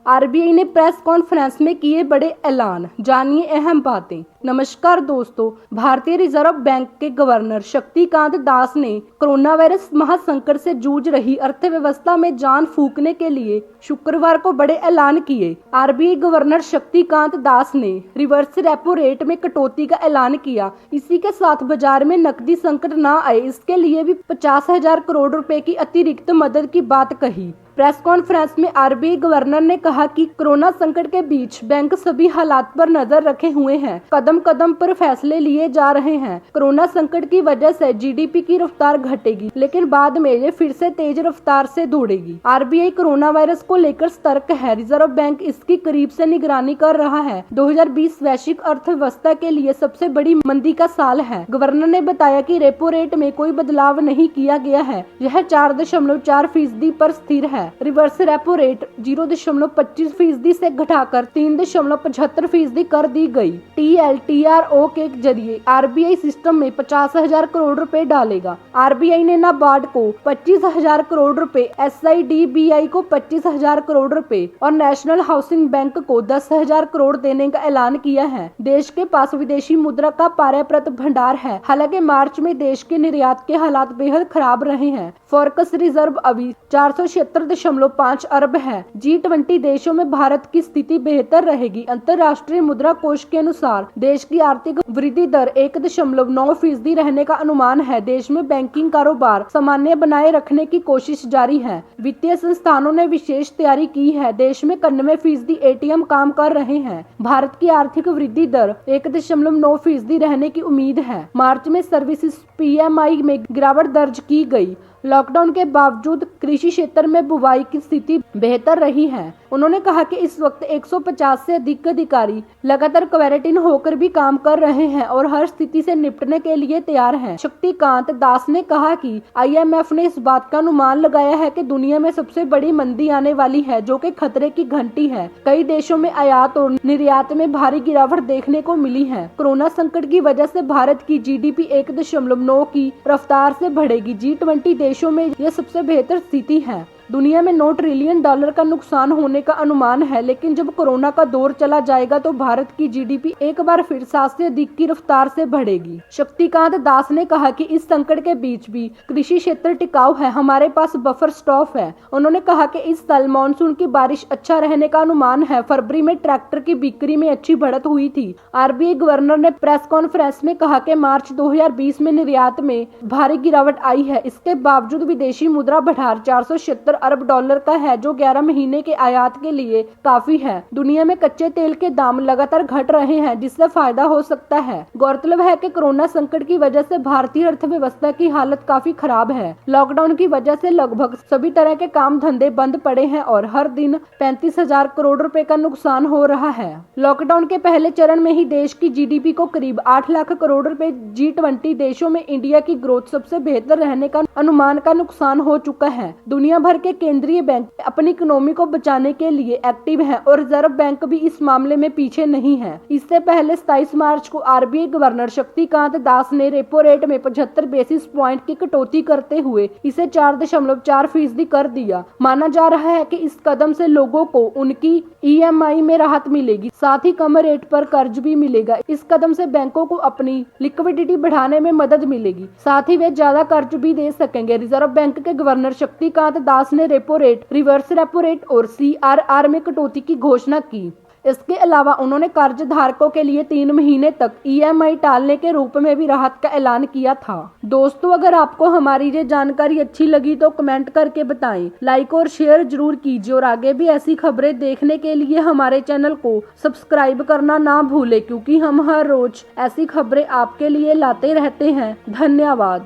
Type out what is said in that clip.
RBI ने press conference में किए बड़े ऐलान, जानिए अहम बातें। नमस्कार दोस्तों, भारतीय रिजर्व बैंक के गवर्नर शक्तिकांत दास ने कोरोना वायरस महासंकट से जूझ रही अर्थव्यवस्था में जान फूंकने के लिए शुक्रवार को बड़े ऐलान किए। आरबीआई गवर्नर शक्तिकांत दास ने रिवर्स रेपो रेट में कटौती का ऐलान किया। इसी के साथ बाजार में नकदी संकट न आए, इसके लिए भी 50,000 करोड़ रुपए की अतिरिक्त मदद की बात कही। प्रेस कॉन्फ्रेंस में आरबीआई गवर्नर ने कहा कि कोरोना संकट के बीच बैंक सभी हालात पर नजर रखे हुए हैं, कदम कदम पर फैसले लिए जा रहे हैं। कोरोना संकट की वजह से जीडीपी की रफ्तार घटेगी, लेकिन बाद में ये फिर से तेज रफ्तार से दौड़ेगी। आरबीआई कोरोना वायरस को लेकर सतर्क है। रिजर्व बैंक इसकी करीब से निगरानी कर रहा है। 2020 वैश्विक अर्थव्यवस्था के लिए सबसे बड़ी मंदी का साल है। गवर्नर ने बताया कि रेपो रेट में कोई बदलाव नहीं किया गया है, यह 4.4% पर स्थिर है। रिवर्स रेपो रेट 0.25% से घटाकर 3.75% कर दी गई। TLTRO के जरिए आरबीआई सिस्टम में 50,000 करोड़ रुपए डालेगा। आरबीआई ने नाबार्ड को 25,000 करोड़ रुपए, SIDBI को 25,000 करोड़ रुपए और नेशनल हाउसिंग बैंक को 10,000 करोड़ देने का ऐलान किया है। देश के पास विदेशी मुद्रा का पर्याप्त भंडार है। हालांकि मार्च में देश के निर्यात के हालात बेहद खराब रहे हैं। फॉरेक्स रिजर्व अभी 476.5 अरब है। G20 देशों में भारत की स्थिति बेहतर रहेगी। अंतर्राष्ट्रीय मुद्रा कोष के अनुसार देश की आर्थिक वृद्धि दर 1.9% रहने का अनुमान है। देश में बैंकिंग कारोबार सामान्य बनाए रखने की कोशिश जारी है। वित्तीय संस्थानों ने विशेष तैयारी की है। देश में 91% ATM काम कर रहे हैं। भारत की आर्थिक वृद्धि दर 1.9% रहने की उम्मीद है। मार्च में सर्विसेज PMI में गिरावट दर्ज की गई। लॉकडाउन के बावजूद कृषि क्षेत्र में बुवाई की स्थिति बेहतर रही है। उन्होंने कहा कि इस वक्त 150 से अधिक अधिकारी लगातार क्वारंटीन होकर भी काम कर रहे हैं और हर स्थिति से निपटने के लिए तैयार हैं। शक्तिकांत दास ने कहा कि IMF ने इस बात का अनुमान लगाया है कि दुनिया में सबसे बड़ी मंदी आने वाली है, जो कि खतरे की घंटी है। कई देशों में आयात और निर्यात में भारी गिरावट देखने को मिली है। कोरोना संकट की वजह से भारत की GDP 1.9 की रफ्तार से बढ़ेगी। G20 देशों में यह सबसे बेहतर स्थिति है। दुनिया में $9 ट्रिलियन का नुकसान होने का अनुमान है, लेकिन जब कोरोना का दौर चला जाएगा तो भारत की GDP एक बार फिर 7 से अधिक की रफ्तार से बढ़ेगी। शक्तिकांत दास ने कहा कि इस संकट के बीच भी कृषि क्षेत्र टिकाऊ है, हमारे पास बफर स्टॉक है। उन्होंने कहा कि इस साल मानसून की बारिश अच्छा रहने का अनुमान है। फरवरी में ट्रैक्टर की बिक्री में अच्छी बढ़त हुई थी। आरबीआई गवर्नर ने प्रेस कॉन्फ्रेंस में कहा कि मार्च 2020 में निर्यात में भारी गिरावट आई है। इसके बावजूद विदेशी मुद्रा भंडार 476 अरब डॉलर का है, जो 11 महीने के आयात के लिए काफी है। दुनिया में कच्चे तेल के दाम लगातार घट रहे हैं, जिससे फायदा हो सकता है। गौरतलब है कि कोरोना संकट की वजह से भारतीय अर्थव्यवस्था की हालत काफी खराब है। लॉकडाउन की वजह से लगभग सभी तरह के काम धंधे बंद पड़े हैं और हर दिन 35,000 करोड़ रुपए का नुकसान हो रहा है। लॉकडाउन के पहले चरण में ही देश की GDP को करीब 8 लाख करोड़ रुपए। G20 देशों में इंडिया की ग्रोथ सबसे बेहतर रहने का अनुमान का नुकसान हो चुका है। दुनिया भर के केंद्रीय बैंक अपनी इकोनॉमी को बचाने के लिए एक्टिव हैं और रिजर्व बैंक भी इस मामले में पीछे नहीं है। इससे पहले 27 मार्च को आरबीआई गवर्नर शक्तिकांत दास ने रेपो रेट में 75 बेसिस पॉइंट की कटौती करते हुए इसे 4.4% कर दिया। माना जा रहा है कि इस कदम से लोगों को उनकी EMI में राहत मिलेगी, साथ ही कम रेट पर कर्ज भी मिलेगा। इस कदम से बैंकों को अपनी लिक्विडिटी बढ़ाने में मदद मिलेगी, साथ ही वे ज्यादा कर्ज भी दे सकेंगे। रिजर्व बैंक के गवर्नर शक्तिकांत दास ने repo rate, reverse repo rate और CRR में कटौती की घोषणा की। इसके अलावा उन्होंने कर्ज धारकों के लिए 3 महीने तक EMI टालने के रूप में भी राहत का ऐलान किया था। दोस्तों, अगर आपको हमारी ये जानकारी अच्छी लगी तो कमेंट करके बताएं, लाइक और शेयर जरूर कीजिए और आगे भी ऐसी खबरें देखने के लिए हमारे चैनल को सब्सक्राइब करना ना भूलें, क्योंकि हम हर रोज ऐसी खबरें आपके लिए लाते रहते हैं। धन्यवाद।